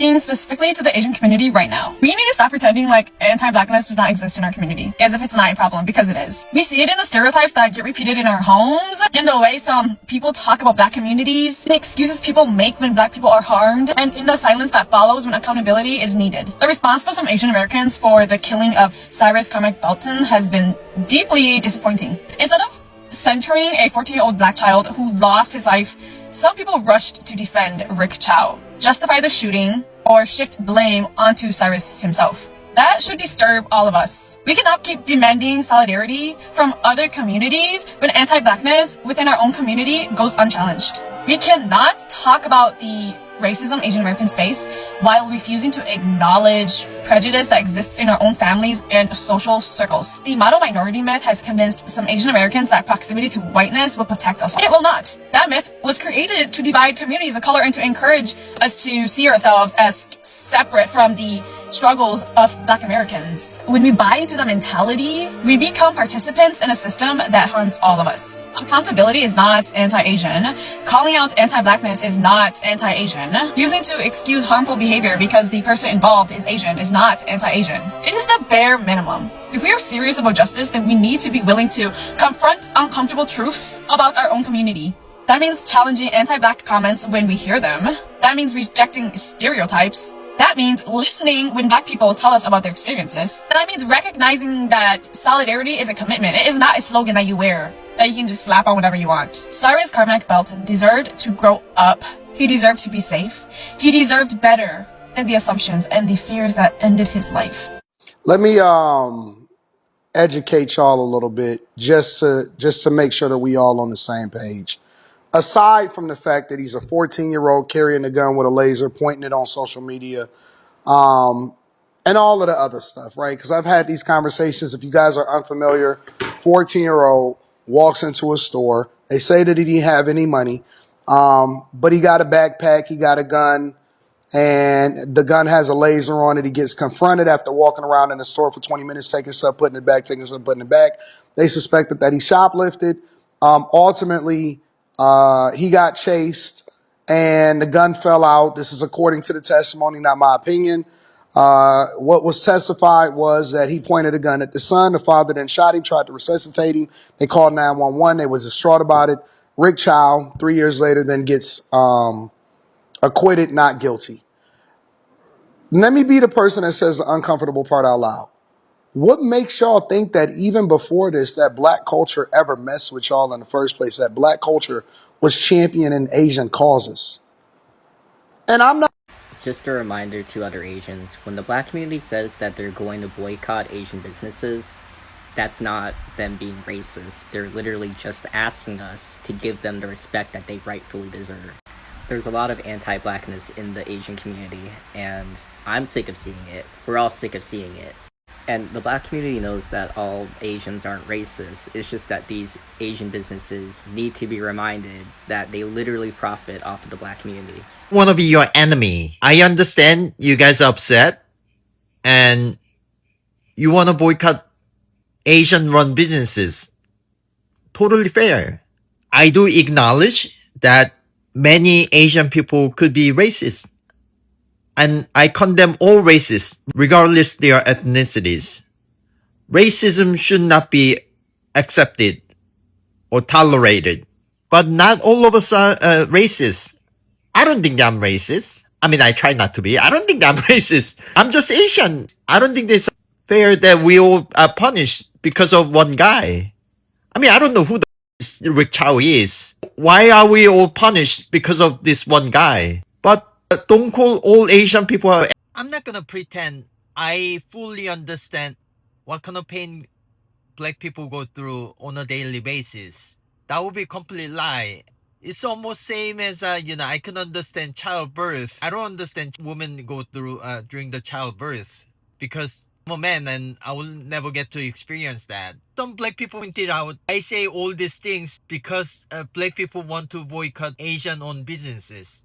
speaking specifically to the Asian community right now. We need to stop pretending like anti-blackness does not exist in our community, as if it's not a problem, because it is. We see it in the stereotypes that get repeated in our homes, in the way some people talk about black communities, the excuses people make when black people are harmed, and in the silence that follows when accountability is needed. The response from some Asian Americans for the killing of Cyrus Carmack Belton has been deeply disappointing. Instead of centering a 14-year-old black child who lost his life, some people rushed to defend Rick Chow, justify the shooting, or shift blame onto Cyrus himself. That should disturb all of us. We cannot keep demanding solidarity from other communities when anti-blackness within our own community goes unchallenged. We cannot talk about the racism Asian Americans face while refusing to acknowledge prejudice that exists in our own families and social circles. The model minority myth has convinced some Asian Americans that proximity to whiteness will protect us. It will not. That myth was created to divide communities of color and to encourage us to see ourselves as separate from the struggles of black Americans. When we buy into that mentality, we become participants in a system that harms all of us. Accountability is not anti-Asian. Calling out anti-blackness is not anti-Asian. Using to excuse harmful behavior because the person involved is Asian is not anti-Asian. It is the bare minimum. If we are serious about justice, then we need to be willing to confront uncomfortable truths about our own community. That means challenging anti-black comments when we hear them. That means rejecting stereotypes. That means listening when black people tell us about their experiences. And that means recognizing that solidarity is a commitment. It is not a slogan that you wear, that you can just slap on whatever you want. Cyrus Carmack Belton deserved to grow up. He deserved to be safe. He deserved better than the assumptions and the fears that ended his life. Let me educate y'all a little bit just to make sure that we all on the same page. Aside from the fact that he's a 14-year-old carrying a gun with a laser, pointing it on social media, and all of the other stuff, right? Because I've had these conversations. If you guys are unfamiliar, 14-year-old walks into a store. They say that he didn't have any money, but he got a backpack, he got a gun, and the gun has a laser on it. He gets confronted after walking around in the store for 20 minutes, taking stuff, putting it back, taking stuff, putting it back. They suspected that he shoplifted. Ultimately, he got chased and the gun fell out. This is according to the testimony, not my opinion. What was testified was that he pointed a gun at the son. The father then shot him, tried to resuscitate him. They called 911. They was distraught about it. Rick Chow, 3 years later, then gets acquitted, not guilty. Let me be the person that says the uncomfortable part out loud. What makes y'all think that even before this, that black culture ever messed with y'all in the first place, that black culture was championing Asian causes? And I'm not... Just a reminder to other Asians, when the black community says that they're going to boycott Asian businesses, that's not them being racist. They're literally just asking us to give them the respect that they rightfully deserve. There's a lot of anti-blackness in the Asian community, and I'm sick of seeing it. We're all sick of seeing it. And the black community knows that all Asians aren't racist. It's just that these Asian businesses need to be reminded that they literally profit off of the black community. Want to be your enemy. I understand you guys are upset and you want to boycott Asian-run businesses. Totally fair. I do acknowledge that many Asian people could be racist. And I condemn all races, regardless their ethnicities. Racism should not be accepted or tolerated. But not all of us are racist. I don't think I'm racist. I mean, I try not to be. I don't think I'm racist. I'm just Asian. I don't think it's fair that we all are punished because of one guy. I mean, I don't know who the Rick Chow is. Why are we all punished because of this one guy? But don't call all Asian people. I'm not gonna pretend I fully understand what kind of pain black people go through on a daily basis. That would be a complete lie. It's almost same as I can understand childbirth. I don't understand women go through during the childbirth because I'm a man and I will never get to experience that. Some black people pointed out I say all these things because black people want to boycott Asian-owned businesses.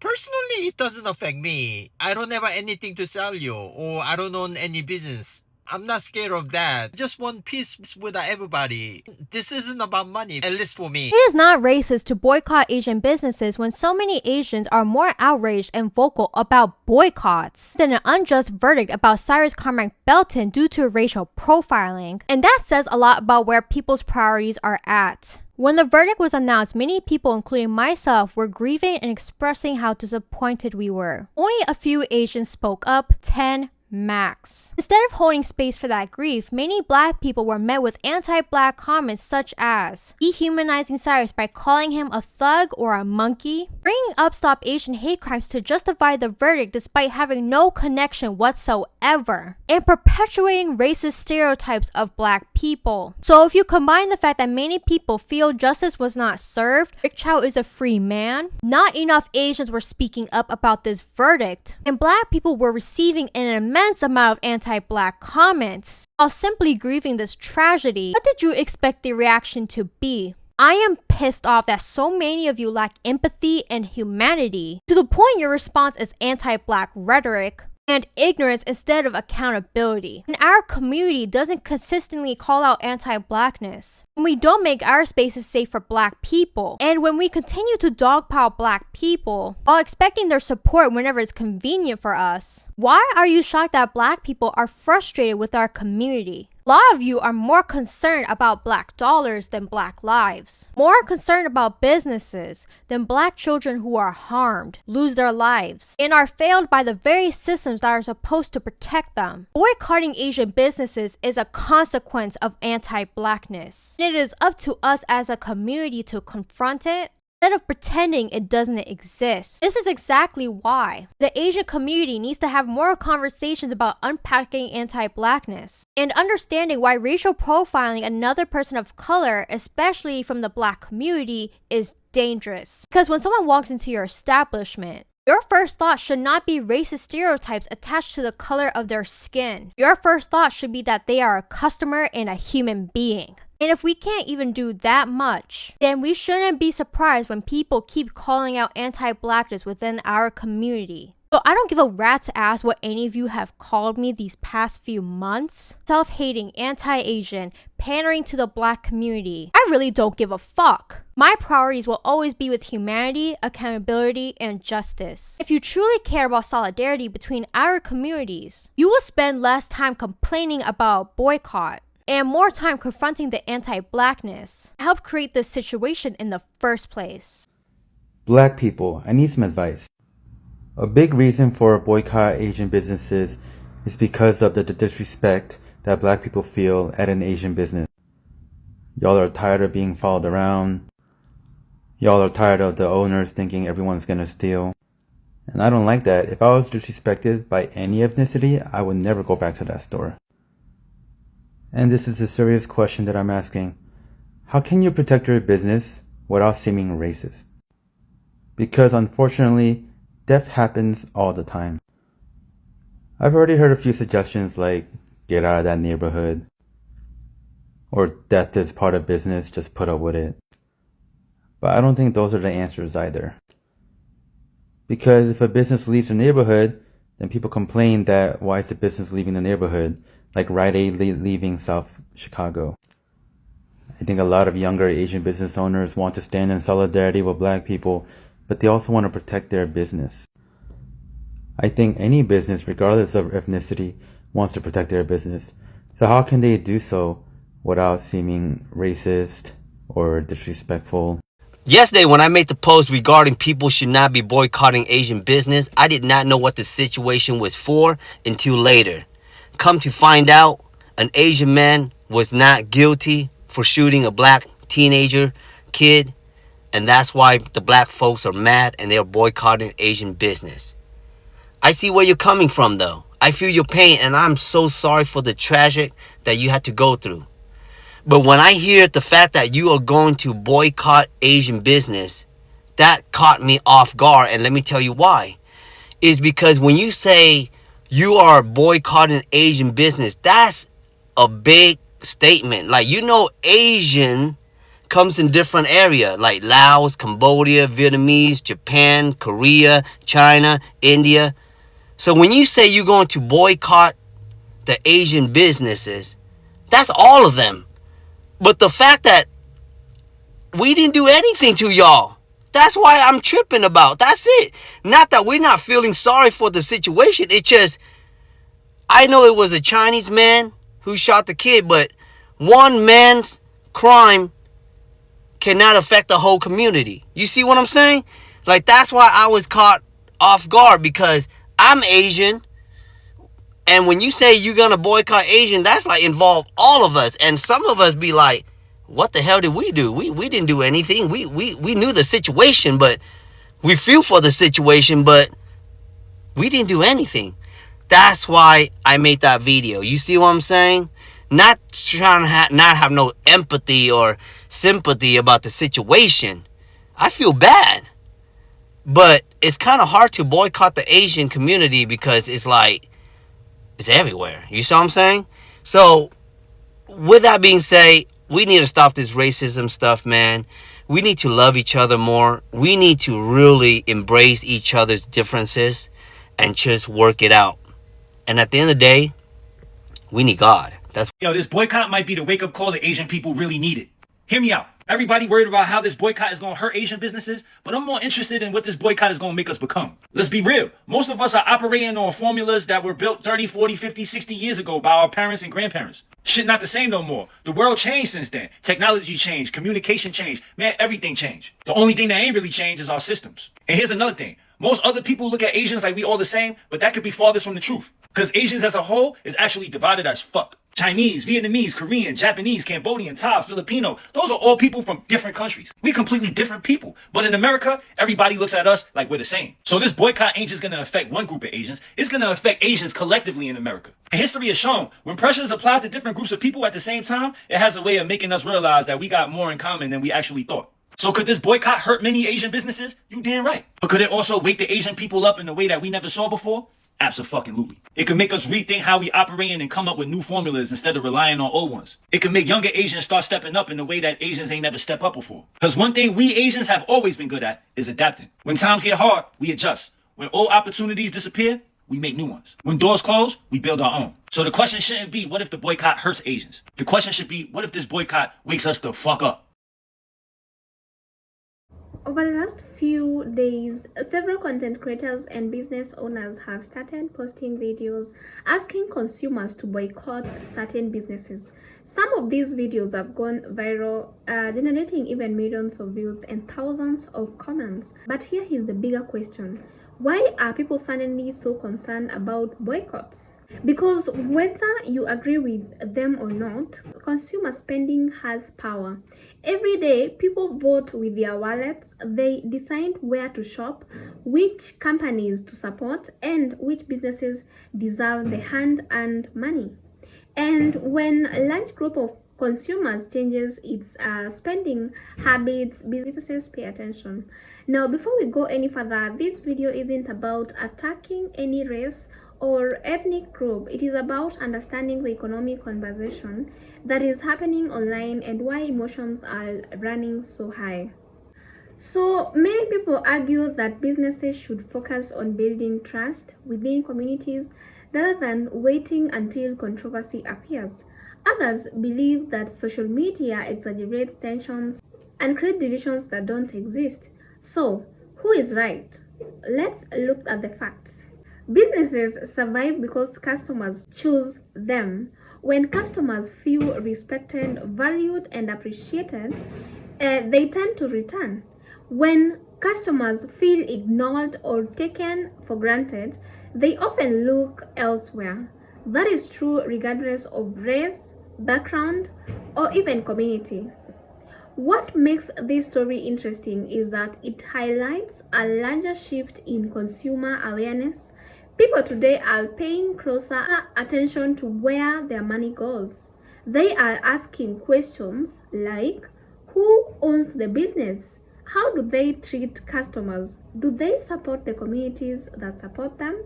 Personally, it doesn't affect me. I don't have anything to sell you, or I don't own any business. I'm not scared of that. I just want peace with everybody. This isn't about money, at least for me. It is not racist to boycott Asian businesses when so many Asians are more outraged and vocal about boycotts than an unjust verdict about Cyrus Carmack Belton due to racial profiling. And that says a lot about where people's priorities are at. When the verdict was announced, many people, including myself, were grieving and expressing how disappointed we were. Only a few Asians spoke up, 10 max. Instead of holding space for that grief, many black people were met with anti-black comments such as dehumanizing Cyrus by calling him a thug or a monkey, bringing up Stop Asian hate crimes to justify the verdict despite having no connection whatsoever, and perpetuating racist stereotypes of black people. So if you combine the fact that many people feel justice was not served, Rick Chow is a free man, not enough Asians were speaking up about this verdict, and black people were receiving an immense amount of anti-black comments while simply grieving this tragedy, what did you expect the reaction to be? I am pissed off that so many of you lack empathy and humanity, to the point your response is anti-black rhetoric and ignorance instead of accountability. And our community doesn't consistently call out anti-blackness. When we don't make our spaces safe for black people, and when we continue to dogpile black people while expecting their support whenever it's convenient for us, why are you shocked that black people are frustrated with our community? A lot of you are more concerned about black dollars than black lives, more concerned about businesses than black children who are harmed, lose their lives, and are failed by the very systems that are supposed to protect them. Boycotting Asian businesses is a consequence of anti-blackness. It is up to us as a community to confront it instead of pretending it doesn't exist. This is exactly why the Asian community needs to have more conversations about unpacking anti-blackness and understanding why racial profiling another person of color, especially from the black community, is dangerous. Because when someone walks into your establishment, your first thought should not be racist stereotypes attached to the color of their skin. Your first thought should be that they are a customer and a human being. And if we can't even do that much, then we shouldn't be surprised when people keep calling out anti-blackness within our community. So I don't give a rat's ass what any of you have called me these past few months. Self-hating, anti-Asian, pandering to the black community. I really don't give a fuck. My priorities will always be with humanity, accountability, and justice. If you truly care about solidarity between our communities, you will spend less time complaining about boycott and more time confronting the anti-blackness to help create this situation in the first place. Black people, I need some advice. A big reason for boycott Asian businesses is because of the disrespect that black people feel at an Asian business. Y'all are tired of being followed around. Y'all are tired of the owners thinking everyone's gonna steal. And I don't like that. If I was disrespected by any ethnicity, I would never go back to that store. And this is a serious question that I'm asking. How can you protect your business without seeming racist? Because unfortunately, death happens all the time. I've already heard a few suggestions like, get out of that neighborhood, or death is part of business, just put up with it. But I don't think those are the answers either. Because if a business leaves the neighborhood, then people complain that why is the business leaving the neighborhood, like Rite Aid leaving South Chicago. I think a lot of younger Asian business owners want to stand in solidarity with black people, but they also want to protect their business. I think any business, regardless of ethnicity, wants to protect their business. So how can they do so without seeming racist or disrespectful? Yesterday, when I made the post regarding people should not be boycotting Asian business, I did not know what the situation was for until later. Come to find out, an Asian man was not guilty for shooting a black teenager kid, and that's why the black folks are mad and they're boycotting Asian business. I see where you're coming from, though. I feel your pain, and I'm so sorry for the tragic that you had to go through. But when I hear the fact that you are going to boycott Asian business, that caught me off guard, and let me tell you why. Is because when you say you are boycotting Asian business, that's a big statement. Like, you know, Asian comes in different areas like Laos, Cambodia, Vietnamese, Japan, Korea, China, India. So when you say you're going to boycott the Asian businesses, that's all of them. But the fact that we didn't do anything to y'all, that's why I'm tripping about. That's it. Not that we're not feeling sorry for the situation. It's just, I know it was a Chinese man who shot the kid, but one man's crime cannot affect the whole community. You see what I'm saying? Like, that's why I was caught off guard, because I'm Asian. And when you say you're going to boycott Asian, that's like involve all of us. And some of us be like, what the hell did we do? We didn't do anything. We knew the situation, but we feel for the situation, but we didn't do anything. That's why I made that video. You see what I'm saying? Not trying to not have no empathy or sympathy about the situation. I feel bad. But it's kind of hard to boycott the Asian community because it's like, it's everywhere. You see what I'm saying? So, with that being said, we need to stop this racism stuff, man. We need to love each other more. We need to really embrace each other's differences and just work it out. And at the end of the day, we need God. That's Yo, this boycott might be the wake-up call that Asian people really needed. Hear me out. Everybody worried about how this boycott is going to hurt Asian businesses, but I'm more interested in what this boycott is going to make us become. Let's be real. Most of us are operating on formulas that were built 30, 40, 50, 60 years ago by our parents and grandparents. Shit not the same no more. The world changed since then. Technology changed. Communication changed. Man, everything changed. The only thing that ain't really changed is our systems. And here's another thing. Most other people look at Asians like we all the same, but that could be farthest from the truth. Because Asians as a whole is actually divided as fuck. Chinese, Vietnamese, Korean, Japanese, Cambodian, Thai, Filipino, those are all people from different countries. We completely different people. But in America, everybody looks at us like we're the same. So this boycott ain't just going to affect one group of Asians. It's going to affect Asians collectively in America. And history has shown, when pressure is applied to different groups of people at the same time, it has a way of making us realize that we got more in common than we actually thought. So could this boycott hurt many Asian businesses? You damn right. But could it also wake the Asian people up in a way that we never saw before? Absolutely. It could make us rethink how we operate and come up with new formulas instead of relying on old ones. It could make younger Asians start stepping up in a way that Asians ain't never stepped up before. Because one thing we Asians have always been good at is adapting. When times get hard, we adjust. When old opportunities disappear, we make new ones. When doors close, we build our own. So the question shouldn't be, what if the boycott hurts Asians? The question should be, what if this boycott wakes us the fuck up? Over the last few days, several content creators and business owners have started posting videos asking consumers to boycott certain businesses. Some of these videos have gone viral, generating even millions of views and thousands of comments. But here is the bigger question. Why are people suddenly so concerned about boycotts? Because whether you agree with them or not, consumer spending has power. Every day, people vote with their wallets. They decide where to shop, which companies to support, and which businesses deserve the hand-earned money. And when a large group of consumers changes its spending habits, businesses pay attention. Now, before we go any further, this video isn't about attacking any race or ethnic group. It is about understanding the economic conversation that is happening online and why emotions are running so high. So many people argue that businesses should focus on building trust within communities rather than waiting until controversy appears. Others believe that social media exaggerates tensions and creates divisions that don't exist. So, who is right? Let's look at the facts. Businesses survive because customers choose them. When customers feel respected, valued, and appreciated, they tend to return. When customers feel ignored or taken for granted, they often look elsewhere. That is true regardless of race, background, or even community. What makes this story interesting is that it highlights a larger shift in consumer awareness. People today are paying closer attention to where their money goes. They are asking questions like, who owns the business? How do they treat customers? Do they support the communities that support them?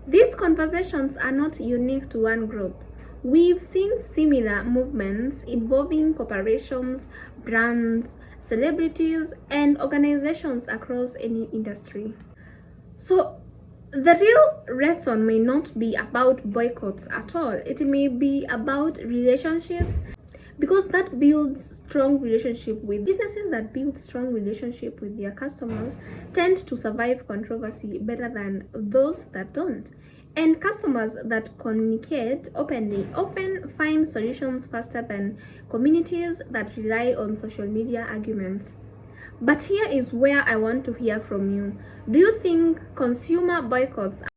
These conversations are not unique to one group. We've seen similar movements involving corporations, brands, celebrities, and organizations across any industry. So, The real reason may not be about boycotts at all. It may be about relationships, because that builds strong relationship with businesses that build strong relationship with their customers tend to survive controversy better than those that don't. And customers that communicate openly often find solutions faster than communities that rely on social media arguments. But here is where I want to hear from you. Do you think consumer boycotts